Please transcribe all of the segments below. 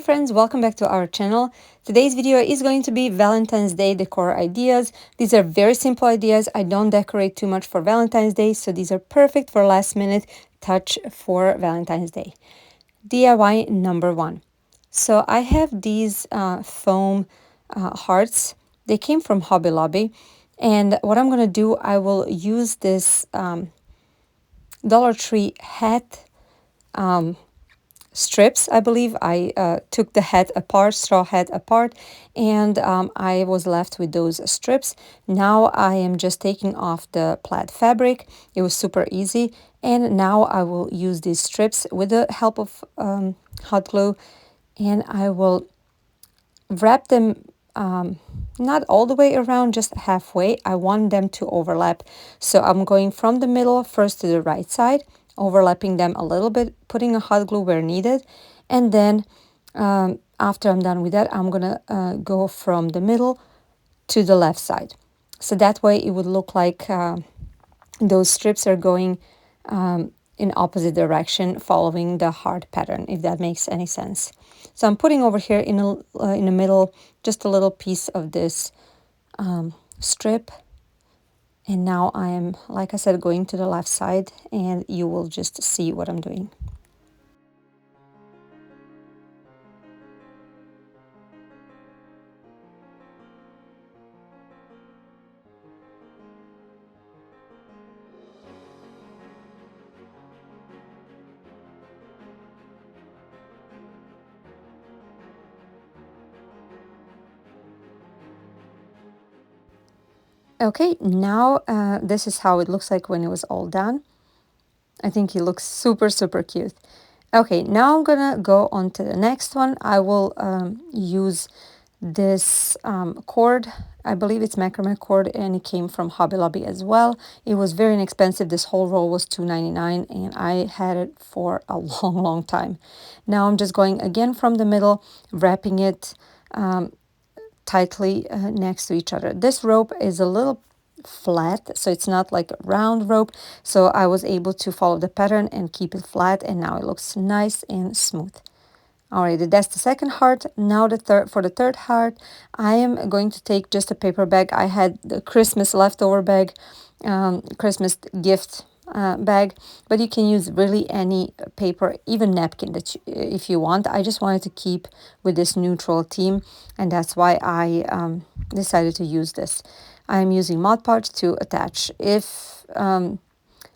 friends, welcome back to our channel. Today's video is going to be Valentine's Day decor ideas. These are very simple ideas. I don't decorate too much for Valentine's Day, so these are perfect for last minute touch for Valentine's Day. DIY number one. So I have these foam hearts. They came from Hobby Lobby. And what I'm going to do, I will use this Dollar Tree hat strips. I believe I took the hat apart, straw hat apart, and I was left with those strips. Now I am just taking off the plaid fabric. It was super easy, and now I will use these strips with the help of hot glue, and I will wrap them not all the way around, just halfway. I want them to overlap, so I'm going from the middle first to the right side, overlapping them a little bit, putting a hot glue where needed, and then after I'm done with that, I'm gonna go from the middle to the left side. So that way it would look like those strips are going in opposite direction, following the heart pattern, if that makes any sense. So I'm putting over here in the middle just a little piece of this strip. And now I am, like I said, going to the left side, and you will just see what I'm doing. Okay, now this is how it looks like when it was all done. I think he looks super, super cute. Okay, now I'm gonna go on to the next one. I will use this cord. I believe it's macrame cord, and it came from Hobby Lobby as well. It was very inexpensive. This whole roll was $2.99, and I had it for a long, long time. Now I'm just going again from the middle, wrapping it tightly next to each other. This rope is a little flat, so it's not like a round rope, so I was able to follow the pattern and keep it flat, and now it looks nice and smooth. Alrighty, that's the second heart. Now for the third heart, I am going to take just a paper bag. I had the Christmas leftover bag, Christmas gift bag, but you can use really any paper, even napkin that if you want. I just wanted to keep with this neutral theme, and that's why I decided to use this. I am using Mod Podge to attach. If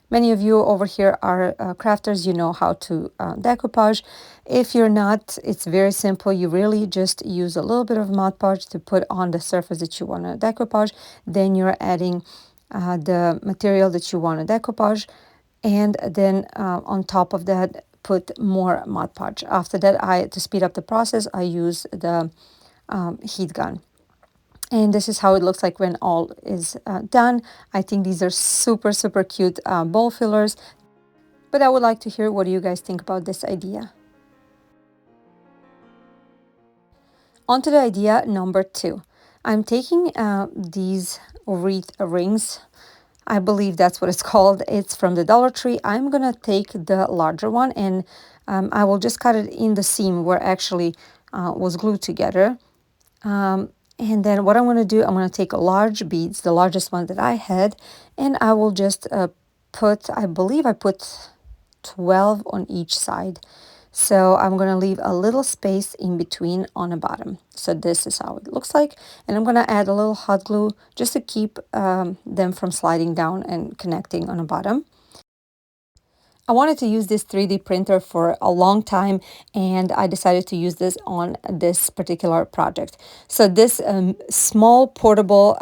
many of you over here are crafters, you know how to decoupage. If you're not, it's very simple. You really just use a little bit of Mod Podge to put on the surface that you want to decoupage. Then you're adding the material that you want to decoupage, and then on top of that, put more Mod Podge. After that, to speed up the process, I use the heat gun. And this is how it looks like when all is done. I think these are super, super cute bowl fillers. But I would like to hear what do you guys think about this idea. On to the idea number two. I'm taking these wreath rings. I believe that's what it's called. It's from the Dollar Tree. I'm going to take the larger one, and I will just cut it in the seam where actually was glued together. And then what I'm going to do, I'm going to take large beads, the largest one that I had, and I will just I believe I put 12 on each side. So I'm going to leave a little space in between on the bottom. So this is how it looks like. And I'm going to add a little hot glue just to keep them from sliding down and connecting on the bottom. I wanted to use this 3D printer for a long time, and I decided to use this on this particular project. So this small portable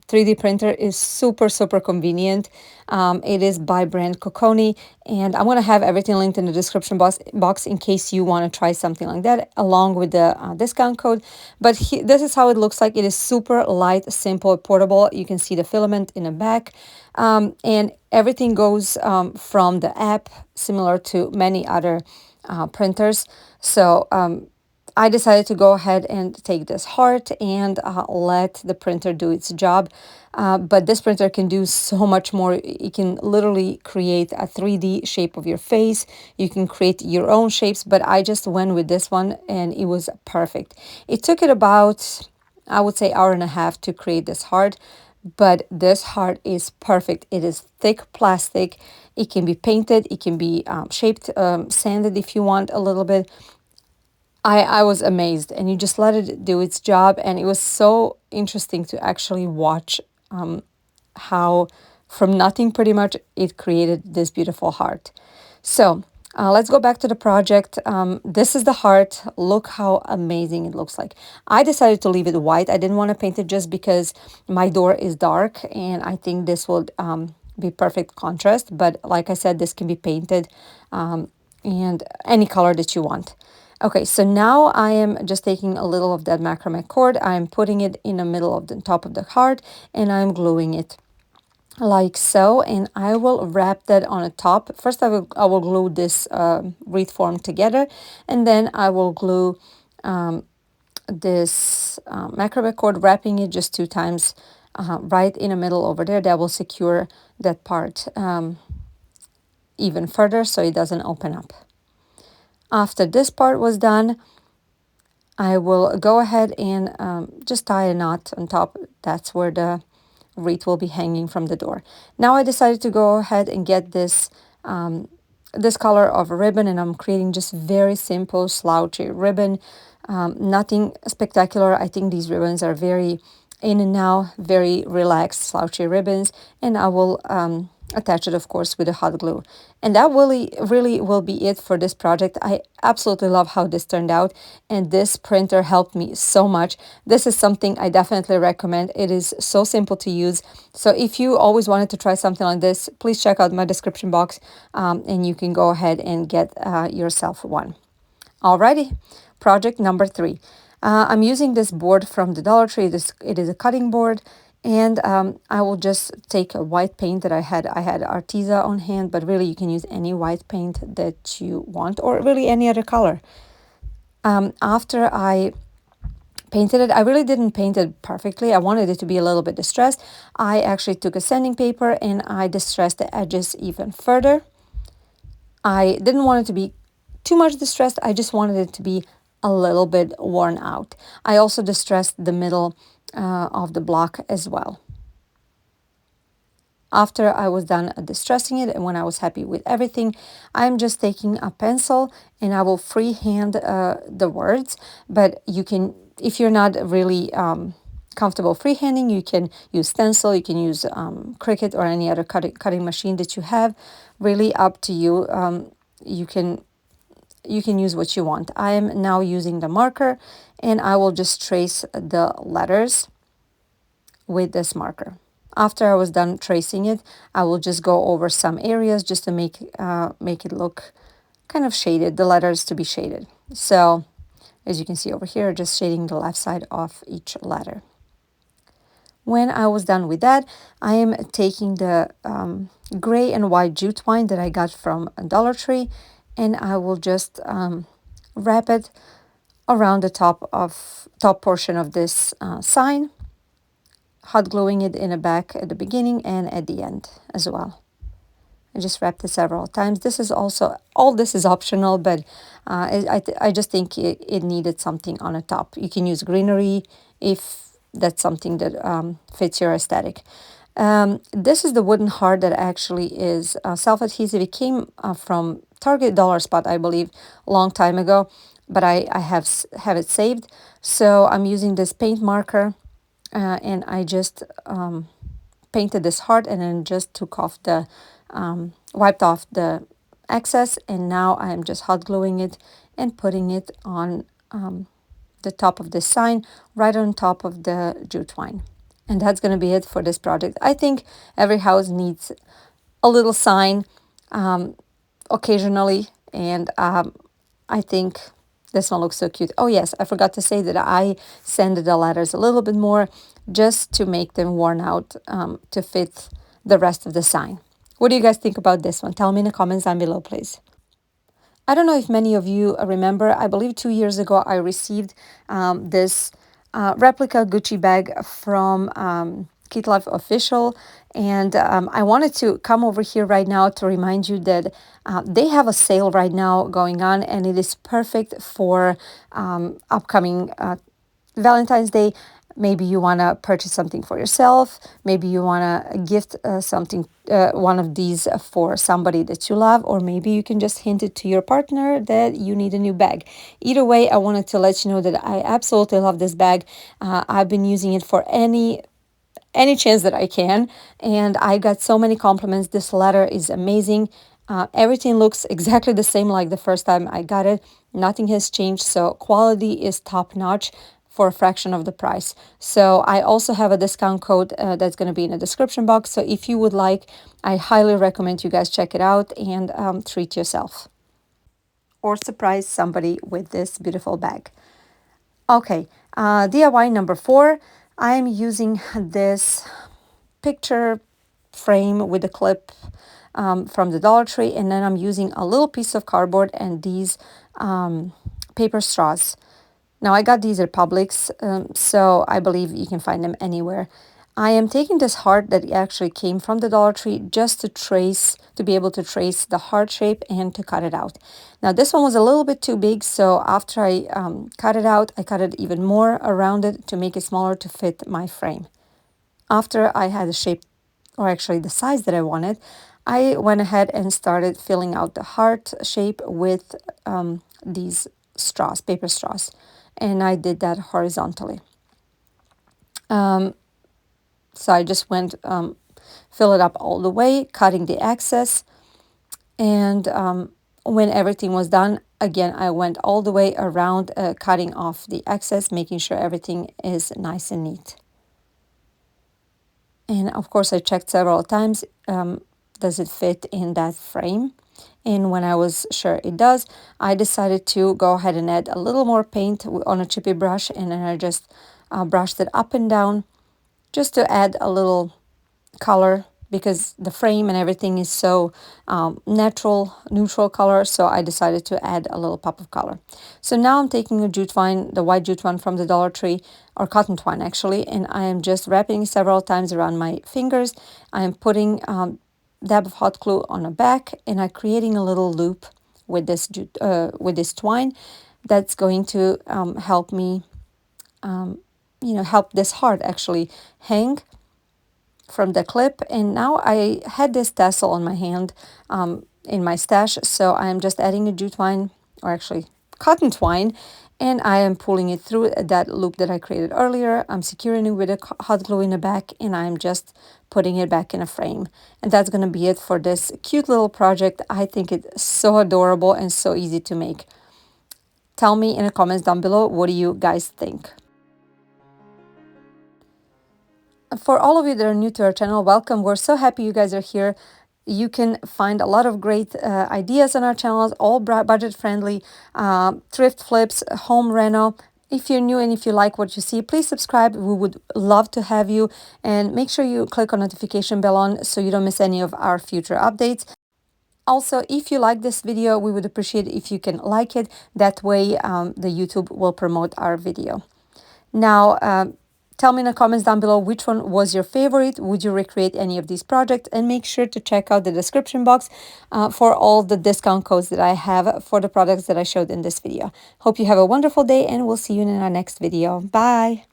3D printer is super, super convenient. It is by brand KOKONI, and I'm going to have everything linked in the description box in case you want to try something like that, along with the discount code. But this is how it looks like. It is super light, simple, portable. You can see the filament in the back, and everything goes from the app, similar to many other printers. So I decided to go ahead and take this heart and let the printer do its job. But this printer can do so much more. It can literally create a 3D shape of your face. You can create your own shapes, but I just went with this one and it was perfect. It took it about, I would say, hour and a half to create this heart, but this heart is perfect. It is thick plastic. It can be painted. It can be shaped, sanded if you want a little bit. I was amazed, and you just let it do its job, and it was so interesting to actually watch how from nothing pretty much it created this beautiful heart. So let's go back to the project. This is the heart. Look how amazing it looks like. I decided to leave it white. I didn't want to paint it just because my door is dark, and I think this will be perfect contrast. But like I said, this can be painted and any color that you want. Okay, so now I am just taking a little of that macrame cord. I'm putting it in the middle of the top of the heart, and I'm gluing it like so, and I will wrap that on the top. First, I will glue this wreath form together, and then I will glue this macrame cord, wrapping it just 2 times right in the middle over there. That will secure that part even further so it doesn't open up. After this part was done, I will go ahead and just tie a knot on top. That's where the wreath will be hanging from the door. Now I decided to go ahead and get this this color of ribbon, and I'm creating just very simple slouchy ribbon. Nothing spectacular. I think these ribbons are very in and now, very relaxed slouchy ribbons, and I will attach it, of course, with a hot glue. And that really will be it for this project. I absolutely love how this turned out, and this printer helped me so much. This is something I definitely recommend. It is so simple to use. So if you always wanted to try something like this, please check out my description box and you can go ahead and get yourself one. Alrighty, project number 3. I'm using this board from the Dollar Tree. It is a cutting board, and I will just take a white paint that I had. I had Arteza on hand, but really you can use any white paint that you want, or really any other color. After I painted it, I really didn't paint it perfectly. I wanted it to be a little bit distressed. I actually took a sanding paper and I distressed the edges even further. I didn't want it to be too much distressed. I just wanted it to be a little bit worn out. I also distressed the middle of the block as well. After I was done distressing it and when I was happy with everything, I'm just taking a pencil and I will freehand the words. But you can, if you're not really comfortable freehanding, you can use stencil, you can use Cricut or any other cutting machine that you have. Really up to you. You can use what you want. I am now using the marker and I will just trace the letters with this marker. After I was done tracing it, I will just go over some areas just to make it look kind of shaded, the letters to be shaded. So as you can see over here, just shading the left side of each letter. When I was done with that, I am taking the gray and white jute twine that I got from Dollar Tree, and I will just wrap it around the top portion of this sign, hot gluing it in the back at the beginning and at the end as well. I just wrapped it several times. This is also, all this is optional, but I just think it needed something on the top. You can use greenery if that's something that fits your aesthetic. This is the wooden heart that actually is self-adhesive. It came from Target Dollar Spot, I believe, a long time ago, but I have it saved. So I'm using this paint marker and I just painted this heart and then just took off the, wiped off the excess, and now I'm just hot gluing it and putting it on the top of this sign, right on top of the jute twine. And that's going to be it for this project. I think every house needs a little sign occasionally, and I think this one looks so cute. Oh yes, I forgot to say that I sanded the letters a little bit more just to make them worn out to fit the rest of the sign. What do you guys think about this one? Tell me in the comments down below, please. I don't know if many of you remember, I believe 2 years ago I received this replica Gucci bag from Kitlife Official. And I wanted to come over here right now to remind you that they have a sale right now going on, and it is perfect for upcoming Valentine's Day. Maybe you want to purchase something for yourself. Maybe you want to gift something, one of these for somebody that you love, or maybe you can just hint it to your partner that you need a new bag. Either way, I wanted to let you know that I absolutely love this bag. I've been using it for any chance that I can, and I got so many compliments. This leather is amazing. Everything looks exactly the same like the first time I got it. Nothing has changed, so quality is top notch for a fraction of the price. So I also have a discount code that's going to be in the description box. So if you would like, I highly recommend you guys check it out and treat yourself or surprise somebody with this beautiful bag. Okay, DIY number 4. I am using this picture frame with a clip from the Dollar Tree, and then I'm using a little piece of cardboard and these paper straws. Now I got these at Publix, so I believe you can find them anywhere. I am taking this heart that actually came from the Dollar Tree just to be able to trace the heart shape and to cut it out. Now this one was a little bit too big, so after I cut it out, I cut it even more around it to make it smaller to fit my frame. After I had the shape, or actually the size that I wanted, I went ahead and started filling out the heart shape with these straws, paper straws, and I did that horizontally. So I just went fill it up all the way, cutting the excess, and when everything was done, again, I went all the way around, cutting off the excess, making sure everything is nice and neat. And of course, I checked several times, does it fit in that frame? And when I was sure it does, I decided to go ahead and add a little more paint on a chippy brush, and then I just brushed it up and down just to add a little color, because the frame and everything is so neutral color, so I decided to add a little pop of color. So now I'm taking a jute twine, the white jute one from the Dollar Tree, or cotton twine actually, and I am just wrapping several times around my fingers. I am putting dab of hot glue on the back, and I'm creating a little loop with this twine that's going to help me, help this heart actually hang from the clip. And now I had this tassel on my hand in my stash, so I'm just adding a jute twine, or actually cotton twine, and I am pulling it through that loop that I created earlier. I'm securing it with a hot glue in the back, and I'm just putting it back in a frame. And that's going to be it for this cute little project. I think it's so adorable and so easy to make. Tell me in the comments down below, what do you guys think? For all of you that are new to our channel, welcome. We're so happy you guys are here. You can find a lot of great ideas on our channels, all budget friendly, thrift flips, home reno. If you're new and if you like what you see, please subscribe. We would love to have you, and make sure you click on notification bell on so you don't miss any of our future updates. Also, if you like this video, we would appreciate if you can like it. That way the YouTube will promote our video. Now, tell me in the comments down below which one was your favorite. Would you recreate any of these projects? And make sure to check out the description box for all the discount codes that I have for the products that I showed in this video. Hope you have a wonderful day, and we'll see you in our next video. Bye!